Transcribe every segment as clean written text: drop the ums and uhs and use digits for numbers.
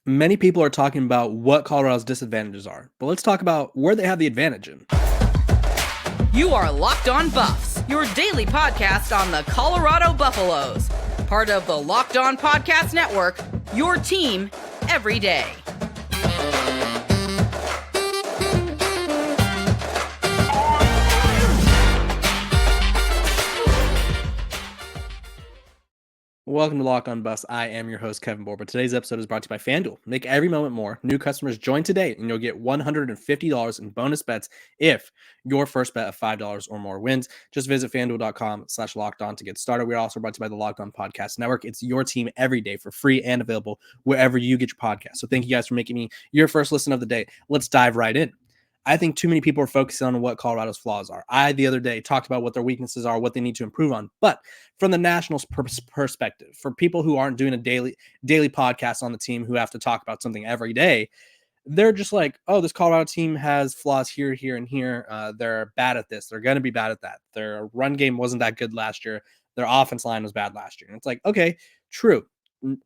Many people are talking about what Colorado's disadvantages are, but let's talk about where they have the advantage in. You are Locked On Buffs, your daily podcast on the Colorado Buffaloes. Part of the Locked On Podcast Network, your team every day. Welcome to Locked On Buffs. I am your host, Kevin Borba. Today's episode is brought to you by FanDuel. Make every moment more. New customers join today, and you'll get $150 in bonus bets if your first bet of $5 or more wins. Just visit FanDuel.com/LockedOn to get started. We're also brought to you by the Locked On Podcast Network. It's your team every day for free and available wherever you get your podcast. So thank you guys for making me your first listen of the day. Let's dive right in. I think too many people are focusing on what Colorado's flaws are. I, the other day, talked about what their weaknesses are, what they need to improve on. But from the Nationals' perspective, for people who aren't doing a daily podcast on the team who have to talk about something every day, they're just like, oh, this Colorado team has flaws here, here, and here. They're bad at this. They're going to be bad at that. Their run game wasn't that good last year. Their offense line was bad last year. And it's like, okay, true.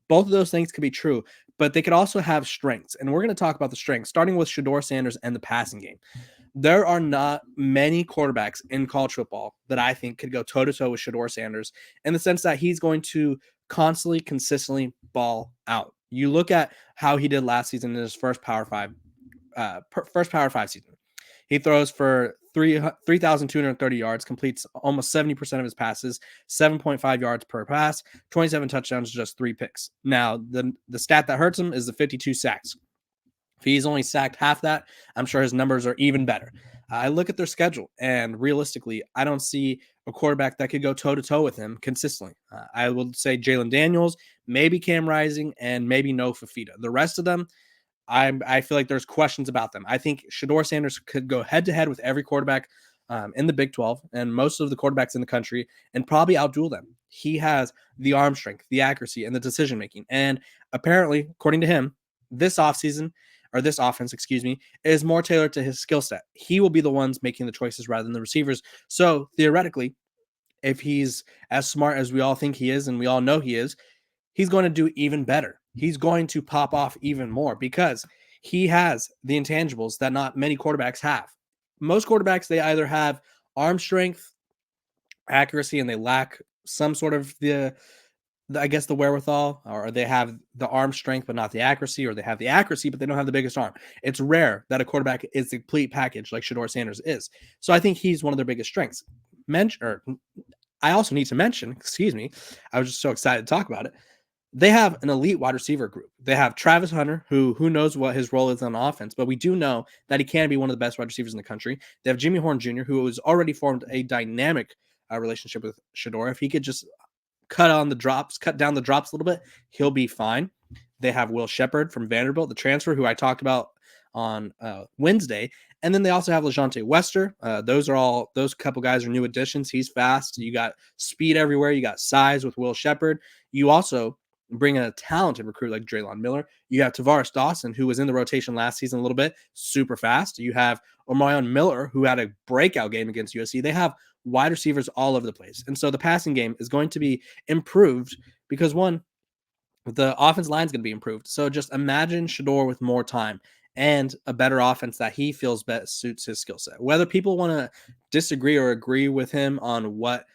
Both of those things could be true, but they could also have strengths. And we're going to talk about the strengths, starting with Shedeur Sanders and the passing game. There are not many quarterbacks in college football that I think could go toe-to-toe with Shedeur Sanders in the sense that he's going to constantly, consistently ball out. You look at how he did last season in his first Power 5 season. He throws for 3,230 yards, completes almost 70% of his passes, 7.5 yards per pass, 27 touchdowns, just 3 picks. Now, the stat that hurts him is the 52 sacks. If he's only sacked half that, I'm sure his numbers are even better. I look at their schedule, and realistically, I don't see a quarterback that could go toe-to-toe with him consistently. I would say Jalen Daniels, maybe Cam Rising, and maybe No Fafita. The rest of them, I feel like there's questions about them. I think Shedeur Sanders could go head-to-head with every quarterback in the Big 12 and most of the quarterbacks in the country and probably outduel them. He has the arm strength, the accuracy, and the decision-making. And apparently, according to him, this offseason, or this offense, is more tailored to his skill set. He will be the ones making the choices rather than the receivers. So theoretically, if he's as smart as we all think he is, and we all know he is, he's going to do even better. He's going to pop off even more because he has the intangibles that not many quarterbacks have. Most quarterbacks, they either have arm strength, accuracy, and they lack some sort of the wherewithal, or they have the arm strength but not the accuracy, or they have the accuracy but they don't have the biggest arm. It's rare that a quarterback is the complete package like Shedeur Sanders is. So I think he's one of their biggest strengths. I also need to mention, I was just so excited to talk about it. They have an elite wide receiver group. They have Travis Hunter, who knows what his role is on offense, but we do know that he can be one of the best wide receivers in the country. They have Jimmy Horn Jr., who has already formed a dynamic relationship with Shedeur. If he could just cut down the drops a little bit, he'll be fine. They have Will Shepherd from Vanderbilt, the transfer, who I talked about on Wednesday. And then they also have LeJohntay Wester. Those couple guys are new additions. He's fast. You got speed everywhere. You got size with Will Shepherd. You also bring in a talented recruit like Draylon Miller. You have Tavares Dawson, who was in the rotation last season a little bit, super fast. You have Omarion Miller, who had a breakout game against USC. They have wide receivers all over the place. And so the passing game is going to be improved because, one, the offense line is going to be improved. So just imagine Shedeur with more time and a better offense that he feels best suits his skill set. Whether people want to disagree or agree with him on what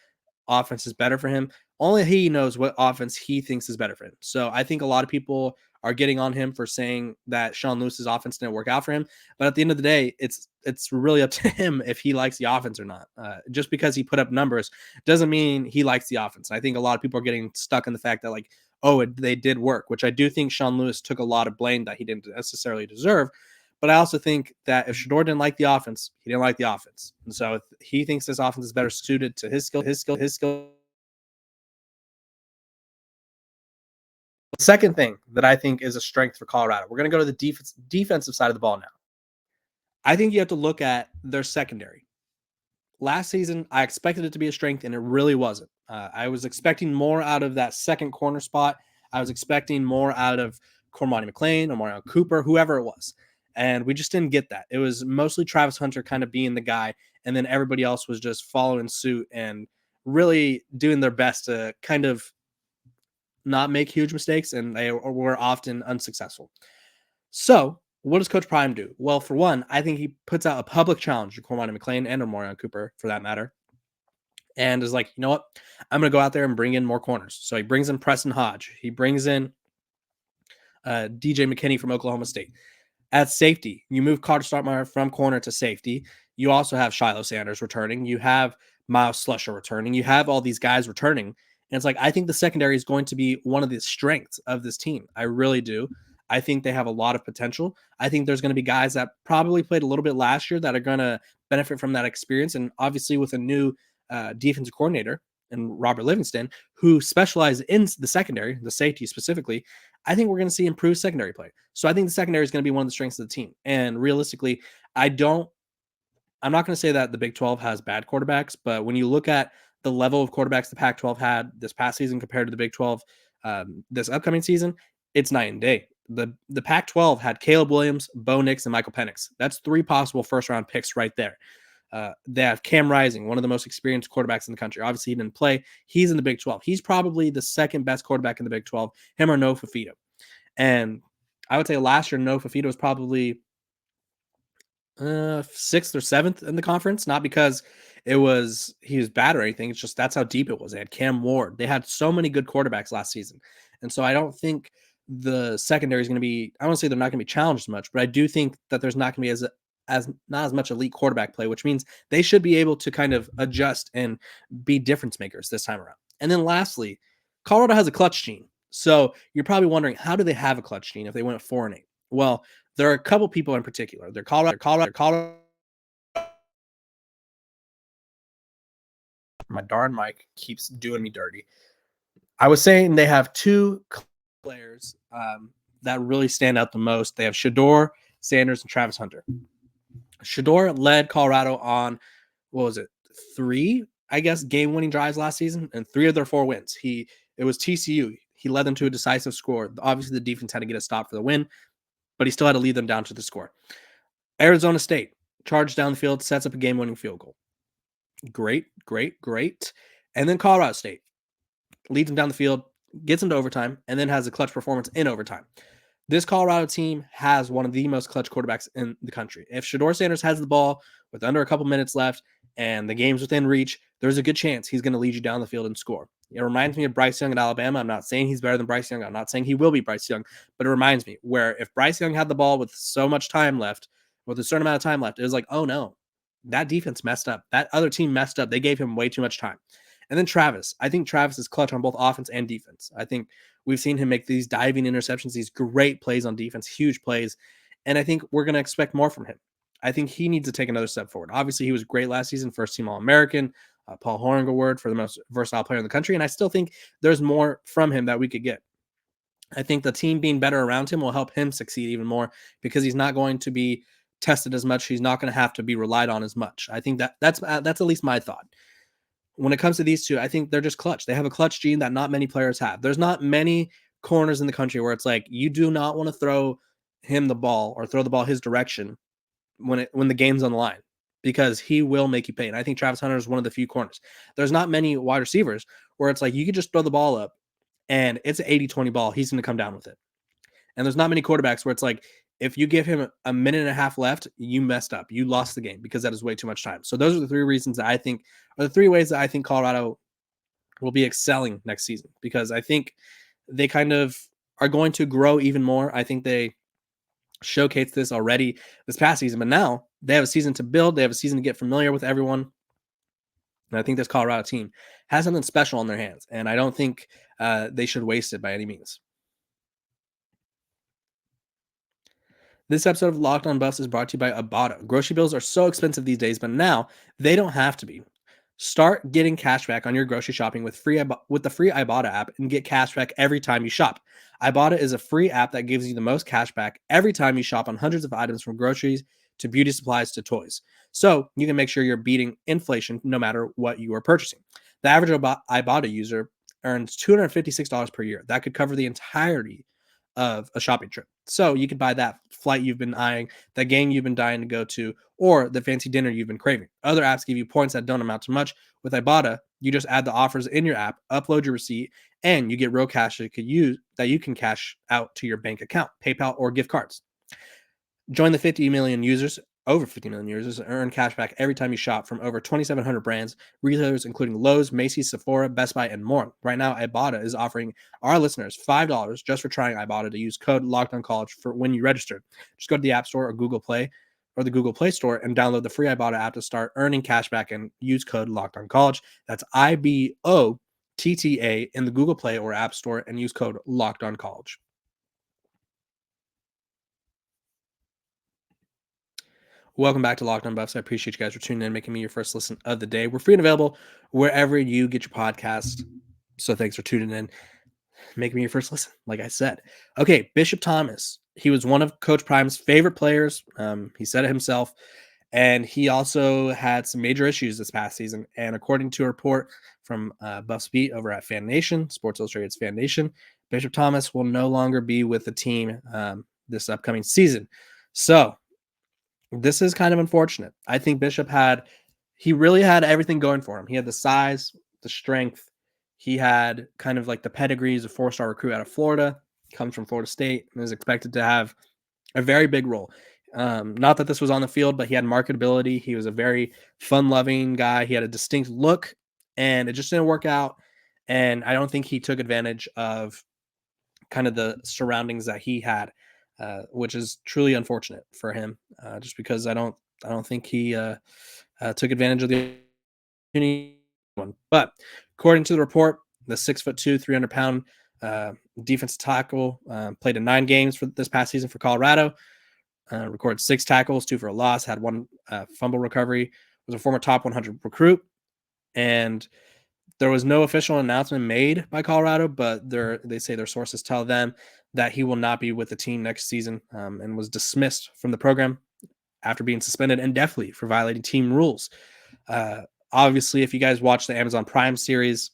offense is better for him, only he knows what offense he thinks is better for him. So I think a lot of people are getting on him for saying that Sean Lewis's offense didn't work out for him. But at the end of the day, it's really up to him if he likes the offense or not. Just because he put up numbers doesn't mean he likes the offense. I think a lot of people are getting stuck in the fact that, like, they did work, which I do think Sean Lewis took a lot of blame that he didn't necessarily deserve. But I also think that if Shedeur didn't like the offense, he didn't like the offense. And so if he thinks this offense is better suited to his skill. The second thing that I think is a strength for Colorado, we're going to go to the defensive side of the ball now. I think you have to look at their secondary. Last season, I expected it to be a strength, and it really wasn't. I was expecting more out of that second corner spot. I was expecting more out of Cormani McLean or Mario Cooper, whoever it was. And we just didn't get that. It was mostly Travis Hunter kind of being the guy, and then everybody else was just following suit and really doing their best to kind of not make huge mistakes, and they were often unsuccessful. So, what does Coach Prime do? Well, for one, I think he puts out a public challenge to Cormani McLean and Omarion Cooper, for that matter, and is like, you know what? I'm going to go out there and bring in more corners. So he brings in Preston Hodge. He brings in DJ McKinney from Oklahoma State. At safety, you move Carter Startmeyer from corner to safety. You also have Shedeur Sanders returning. You have Miles Slusher returning. You have all these guys returning. And it's like, I think the secondary is going to be one of the strengths of this team. I really do. I think they have a lot of potential. I think there's going to be guys that probably played a little bit last year that are going to benefit from that experience. And obviously with a new defensive coordinator and Robert Livingston, who specialized in the secondary, the safety specifically, I think we're going to see improved secondary play. So I think the secondary is going to be one of the strengths of the team. And realistically, I'm not going to say that the Big 12 has bad quarterbacks, but when you look at the level of quarterbacks the Pac-12 had this past season compared to the Big 12 this upcoming season, it's night and day. The Pac-12 had Caleb Williams, Bo Nix, and Michael Penix. That's 3 possible first-round picks right there. They have Cam Rising, one of the most experienced quarterbacks in the country. Obviously, he didn't play. He's in the Big 12. He's probably the second best quarterback in the Big 12, him or Noah Fafita. And I would say last year, Noah Fafita was probably 6th or 7th in the conference, not because he was bad or anything. It's just that's how deep it was. They had Cam Ward. They had so many good quarterbacks last season. And so I don't think the secondary is going to be, I don't say they're not going to be challenged much, but I do think that there's not going to be not as much elite quarterback play, which means they should be able to kind of adjust and be difference makers this time around. And then lastly, Colorado has a clutch gene. So you're probably wondering, how do they have a clutch gene if they went 4-8? Well, there are a couple people in particular. They're Colorado. My darn mic keeps doing me dirty. I was saying they have 2 players that really stand out the most. They have Shedeur Sanders and Travis Hunter. Shedeur led Colorado on, 3, I guess, game-winning drives last season, and 3 of their 4 wins. It was TCU. He led them to a decisive score. Obviously, the defense had to get a stop for the win, but he still had to lead them down to the score. Arizona State charged down the field, sets up a game-winning field goal. Great. And then Colorado State leads them down the field, gets them to overtime, and then has a clutch performance in overtime. This Colorado team has one of the most clutch quarterbacks in the country. If Shedeur Sanders has the ball with under a couple minutes left and the game's within reach, there's a good chance he's going to lead you down the field and score. It reminds me of Bryce Young at Alabama. I'm not saying he's better than Bryce Young. I'm not saying he will be Bryce Young, but it reminds me where if Bryce Young had the ball with so much time left, with a certain amount of time left, it was like, oh no, that defense messed up. That other team messed up. They gave him way too much time. And then Travis. I think Travis is clutch on both offense and defense. I think we've seen him make these diving interceptions, these great plays on defense, huge plays. And I think we're going to expect more from him. I think he needs to take another step forward. Obviously, he was great last season, first team All-American, Paul Hornung Award for the most versatile player in the country. And I still think there's more from him that we could get. I think the team being better around him will help him succeed even more because he's not going to be tested as much. He's not going to have to be relied on as much. I think that's at least my thought. When it comes to these two, I think they're just clutch. They have a clutch gene that not many players have. There's not many corners in the country where it's like you do not want to throw him the ball or throw the ball his direction when the game's on the line because he will make you pay. And I think Travis Hunter is one of the few corners. There's not many wide receivers where it's like you could just throw the ball up and it's an 80-20 ball. He's going to come down with it. And there's not many quarterbacks where it's like if you give him a minute and a half left, you messed up. You lost the game because that is way too much time. So those are the 3 reasons that I think are the 3 ways that I think Colorado will be excelling next season because I think they kind of are going to grow even more. I think they showcased this already this past season, but now they have a season to build. They have a season to get familiar with everyone. And I think this Colorado team has something special on their hands, and I don't think they should waste it by any means. This episode of Locked On Buffs is brought to you by Ibotta. Grocery bills are so expensive these days, but now they don't have to be. Start getting cash back on your grocery shopping with the free Ibotta app and get cash back every time you shop. Ibotta is a free app that gives you the most cash back every time you shop on hundreds of items from groceries to beauty supplies to toys. So you can make sure you're beating inflation no matter what you are purchasing. The average Ibotta user earns $256 per year. That could cover the entirety of a shopping trip. So you could buy that flight you've been eyeing, that game you've been dying to go to, or the fancy dinner you've been craving. Other apps give you points that don't amount to much. With Ibotta, you just add the offers in your app, upload your receipt, and you get real cash that you can cash out to your bank account, PayPal, or gift cards. Join the over 50 million users, and earn cash back every time you shop from over 2,700 brands, retailers including Lowe's, Macy's, Sephora, Best Buy, and more. Right now, Ibotta is offering our listeners $5 just for trying Ibotta to use code LOCKEDONCollege for when you register. Just go to the App Store or Google Play or the Google Play Store and download the free Ibotta app to start earning cash back and use code LOCKEDONCollege. That's IBOTTA in the Google Play or App Store and use code LOCKEDONCollege. Welcome back to Locked On Buffs. I appreciate you guys for tuning in, making me your first listen of the day. We're free and available wherever you get your podcast. So thanks for tuning in, making me your first listen, like I said. Okay, Bishop Thomas. He was one of Coach Prime's favorite players. He said it himself. And he also had some major issues this past season. And according to a report from Buffs Beat over at Fan Nation, Sports Illustrated's Fan Nation, Bishop Thomas will no longer be with the team this upcoming season. So this is kind of unfortunate. I think Bishop he really had everything going for him. He had the size, the strength. He had kind of like the pedigree. He's a 4-star recruit out of Florida, comes from Florida State, and is expected to have a very big role. Not that this was on the field, but he had marketability. He was a very fun-loving guy. He had a distinct look, and it just didn't work out. And I don't think he took advantage of kind of the surroundings that he had. Which is truly unfortunate for him, just because I don't think he took advantage of the opportunity. But according to the report, the 6'2", 300-pound defensive tackle played in 9 games for this past season for Colorado. Recorded 6 tackles, 2 for a loss, had 1 fumble recovery. Was a former top 100 recruit, and there was no official announcement made by Colorado, but they say their sources tell them that he will not be with the team next season, and was dismissed from the program after being suspended indefinitely for violating team rules. Obviously, if you guys watch the Amazon Prime series,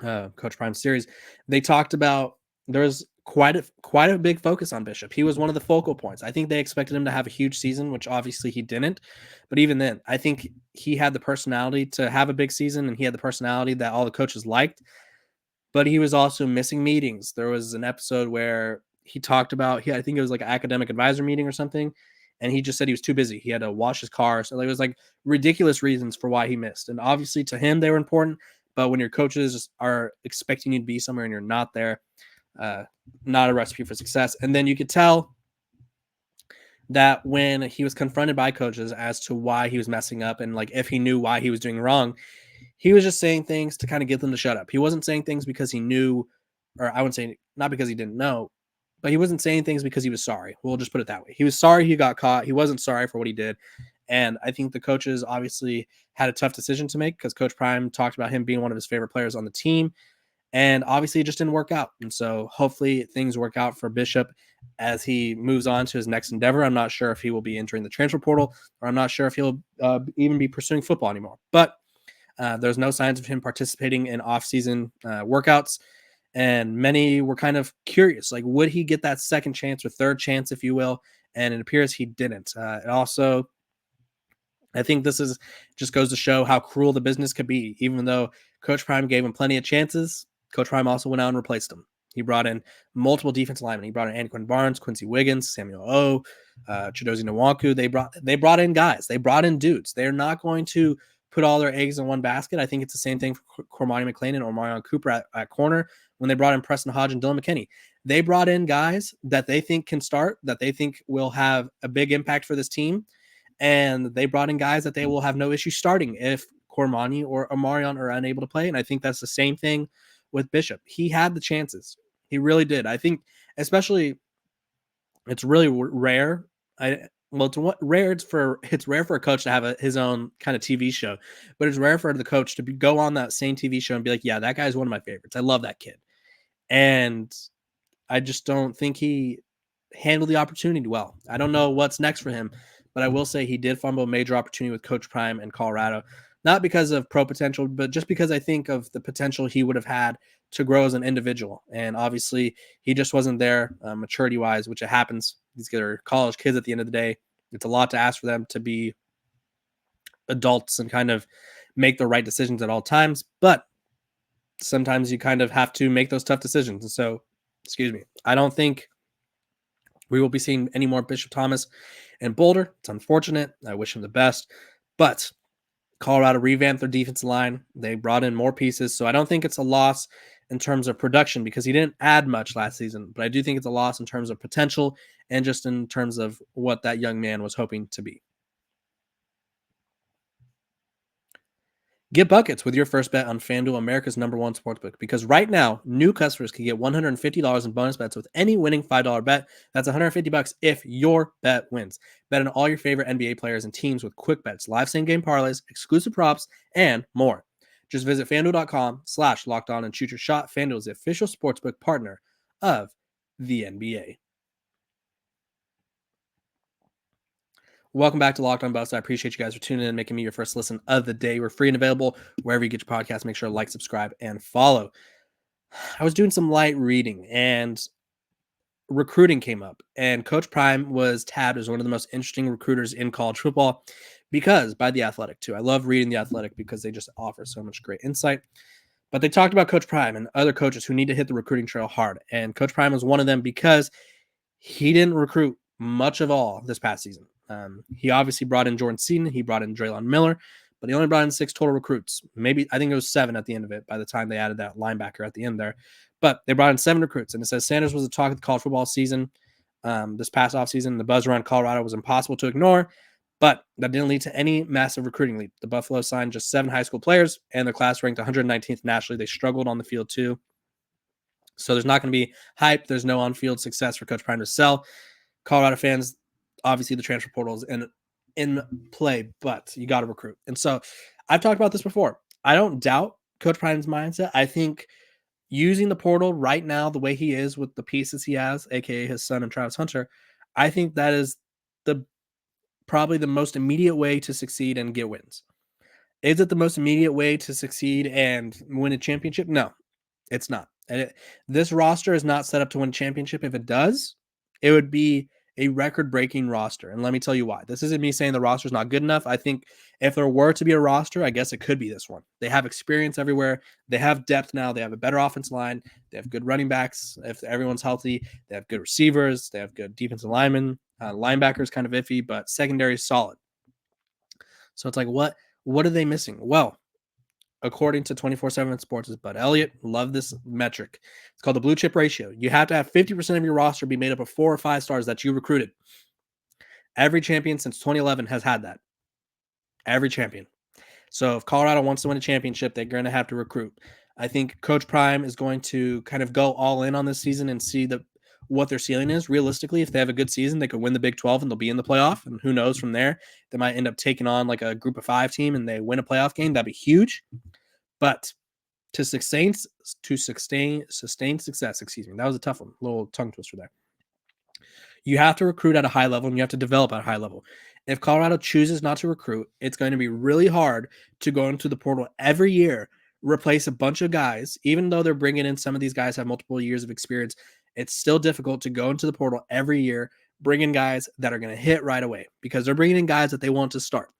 Coach Prime series, they talked about there was quite a big focus on Bishop. He was one of the focal points. I think they expected him to have a huge season, which obviously he didn't. But even then, I think he had the personality to have a big season, and he had the personality that all the coaches liked. But he was also missing meetings. There was an episode where he talked about, I think it was like an academic advisor meeting or something, and he just said he was too busy. He had to wash his car. So there was like ridiculous reasons for why he missed. And obviously to him, they were important. But when your coaches are expecting you to be somewhere and you're not there, not a recipe for success. And then you could tell that when he was confronted by coaches as to why he was messing up and like if he knew why he was doing wrong, he was just saying things to kind of get them to shut up. He wasn't saying things because he knew, or I wouldn't say not because he didn't know, but he wasn't saying things because he was sorry. We'll just put it that way. He was sorry he got caught. He wasn't sorry for what he did. And I think the coaches obviously had a tough decision to make because Coach Prime talked about him being one of his favorite players on the team. And obviously it just didn't work out. And so hopefully things work out for Bishop as he moves on to his next endeavor. I'm not sure if he will be entering the transfer portal, or I'm not sure if he'll even be pursuing football anymore. But there's no signs of him participating in off-season workouts. And many were kind of curious, like, would he get that second chance or third chance, if you will? And it appears he didn't. It also, I think this is just goes to show how cruel the business could be. Even though Coach Prime gave him plenty of chances, Coach Prime also went out and replaced him. He brought in multiple defensive linemen. He brought in Anquan Barnes, Quincy Wiggins, Samuel O, Chidozie Nwanku. They brought in guys. They brought in dudes. They're not going to put all their eggs in one basket. I think it's the same thing for Cormani McClain and Omarion Cooper at corner when they brought in Preston Hodge and Dylan McKinney. They brought in guys that they think can start, that they think will have a big impact for this team. And they brought in guys that they will have no issue starting if Cormani or Omarion are unable to play. And I think that's the same thing with Bishop. He had the chances. He really did. I think especially it's really rare. It's rare for a coach to have his own kind of TV show, but it's rare for the coach to go on that same TV show and be like, yeah, that guy's one of my favorites. I love that kid. And I just don't think he handled the opportunity well. I don't know what's next for him, but I will say he did fumble a major opportunity with Coach Prime and Colorado, not because of pro potential, but just because I think of the potential he would have had to grow as an individual. And obviously he just wasn't there maturity wise, which it happens. These are college kids at the end of the day. It's a lot to ask for them to be adults and kind of make the right decisions at all times. But sometimes you kind of have to make those tough decisions. And so, I don't think we will be seeing any more Bishop Thomas and Boulder. It's unfortunate. I wish him the best. But Colorado revamped their defensive line. They brought in more pieces. So I don't think it's a loss in terms of production because he didn't add much last season. But I do think it's a loss in terms of potential and just in terms of what that young man was hoping to be. Get buckets with your first bet on FanDuel, America's #1 sportsbook, because right now, new customers can get $150 in bonus bets with any winning $5 bet. That's $150 if your bet wins. Bet on all your favorite NBA players and teams with quick bets, live same-game parlays, exclusive props, and more. Just visit FanDuel.com/lockedon and shoot your shot. FanDuel is the official sportsbook partner of the NBA. Welcome back to Locked On Buffs. I appreciate you guys for tuning in and making me your first listen of the day. We're free and available wherever you get your podcast. Make sure to like, subscribe, and follow. I was doing some light reading and recruiting came up, and Coach Prime was tabbed as one of the most interesting recruiters in college football because by The Athletic too. I love reading The Athletic because they just offer so much great insight. But they talked about Coach Prime and other coaches who need to hit the recruiting trail hard. And Coach Prime was one of them because he didn't recruit much of all this past season. He obviously brought in Jordan Seaton. He brought in Draylon Miller, but he only brought in 6 total recruits. Maybe, I think it was 7 at the end of it by the time they added that linebacker at the end there. But they brought in 7 recruits. And it says Sanders was the talk of the college football season this past offseason. The buzz around Colorado was impossible to ignore, but that didn't lead to any massive recruiting leap. The Buffalo signed just 7 high school players, and their class ranked 119th nationally. They struggled on the field too. So there's not going to be hype. There's no on-field success for Coach Prime to sell. Colorado fans, obviously the transfer portal is in play, but you got to recruit. And so I've talked about this before. I don't doubt Coach Prime's mindset. I think using the portal right now, the way he is with the pieces he has, aka his son and Travis Hunter, I think that is probably the most immediate way to succeed and get wins. Is it the most immediate way to succeed and win a championship? No, it's not. And this roster is not set up to win a championship. If it does, it would be a record-breaking roster. And let me tell you why. This isn't me saying the roster is not good enough. I think if there were to be a roster, I guess it could be this one. They have experience everywhere. They have depth now. They have a better offensive line. They have good running backs. If everyone's healthy, they have good receivers. They have good defensive linemen. Linebackers kind of iffy, but secondary is solid. So it's like, what are they missing? Well, according to 24/7 Sports' Bud Elliott, love this metric. It's called the blue chip ratio. You have to have 50% of your roster be made up of 4 or 5 stars that you recruited. Every champion since 2011 has had that. Every champion. So if Colorado wants to win a championship, they're going to have to recruit. I think Coach Prime is going to kind of go all in on this season and see what their ceiling is. Realistically, if they have a good season, they could win the Big 12 and they'll be in the playoff. And who knows from there, they might end up taking on like a group of 5 team and they win a playoff game. That'd be huge. But to sustain success, that was a tough one, a little tongue twister there. You have to recruit at a high level and you have to develop at a high level. If Colorado chooses not to recruit, it's going to be really hard to go into the portal every year, replace a bunch of guys, even though they're bringing in some of these guys have multiple years of experience. It's still difficult to go into the portal every year, bring in guys that are going to hit right away because they're bringing in guys that they want to start.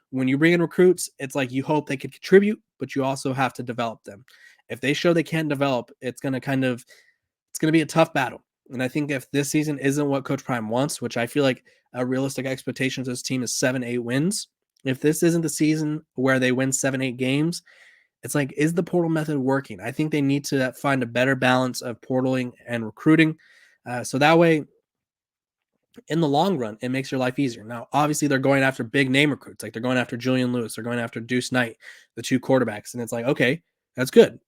When you bring in recruits, it's like you hope they could contribute, but you also have to develop them. If they show they can't develop, it's going to be a tough battle. And I think if this season isn't what Coach Prime wants, which I feel like a realistic expectation of this team is 7-8 wins. If this isn't the season where they win 7-8 games, it's like, is the portal method working? I think they need to find a better balance of portaling and recruiting. So that way, in the long run, it makes your life easier. Now, obviously, they're going after big name recruits. Like they're going after Julian Lewis. They're going after Deuce Knight, the 2 quarterbacks. And it's like, okay, that's good.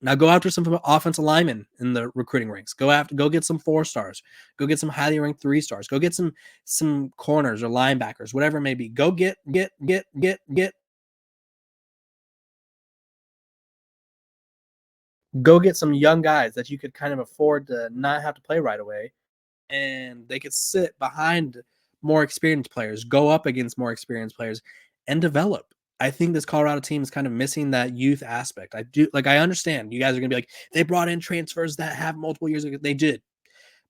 Now go after some offensive linemen in the recruiting ranks. Go get some 4 stars. Go get some highly ranked 3 stars. Go get some corners or linebackers, whatever it may be. Go get. Go get some young guys that you could kind of afford to not have to play right away, and they could sit behind more experienced players, go up against more experienced players, and develop. I think this Colorado team is kind of missing that youth aspect. I understand you guys are going to be like, they brought in transfers that have multiple years ago. They did,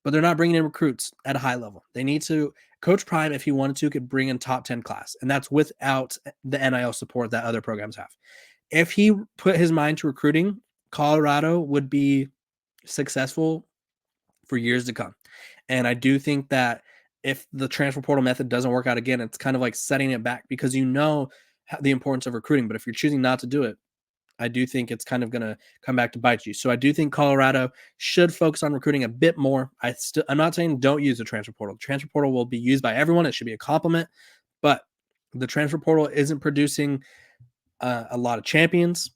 but they're not bringing in recruits at a high level. They need to. Coach Prime, if he wanted to, could bring in top 10 class, and that's without the NIL support that other programs have. If he put his mind to recruiting, Colorado would be successful for years to come. And I do think that if the transfer portal method doesn't work out again, it's kind of like setting it back because the importance of recruiting. But if you're choosing not to do it, I do think it's kind of going to come back to bite you. So I do think Colorado should focus on recruiting a bit more. I'm not saying don't use the transfer portal. The transfer portal will be used by everyone. It should be a compliment, but the transfer portal isn't producing a lot of champions.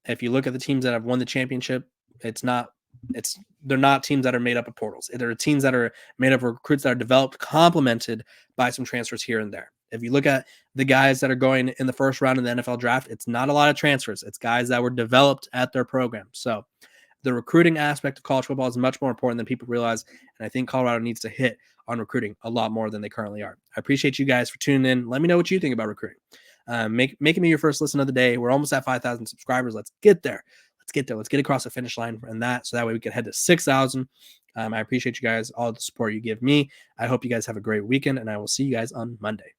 If you look at the teams that have won the championship, they're not teams that are made up of portals. They're teams that are made up of recruits that are developed, complemented by some transfers here and there. If you look at the guys that are going in the first round of the NFL draft, it's not a lot of transfers. It's guys that were developed at their program. So the recruiting aspect of college football is much more important than people realize. And I think Colorado needs to hit on recruiting a lot more than they currently are. I appreciate you guys for tuning in. Let me know what you think about recruiting. Making me your first listen of the day. We're almost at 5,000 subscribers. Let's get there. Let's get across the finish line and so that way we can head to 6,000. I appreciate you guys, all the support you give me. I hope you guys have a great weekend, and I will see you guys on Monday.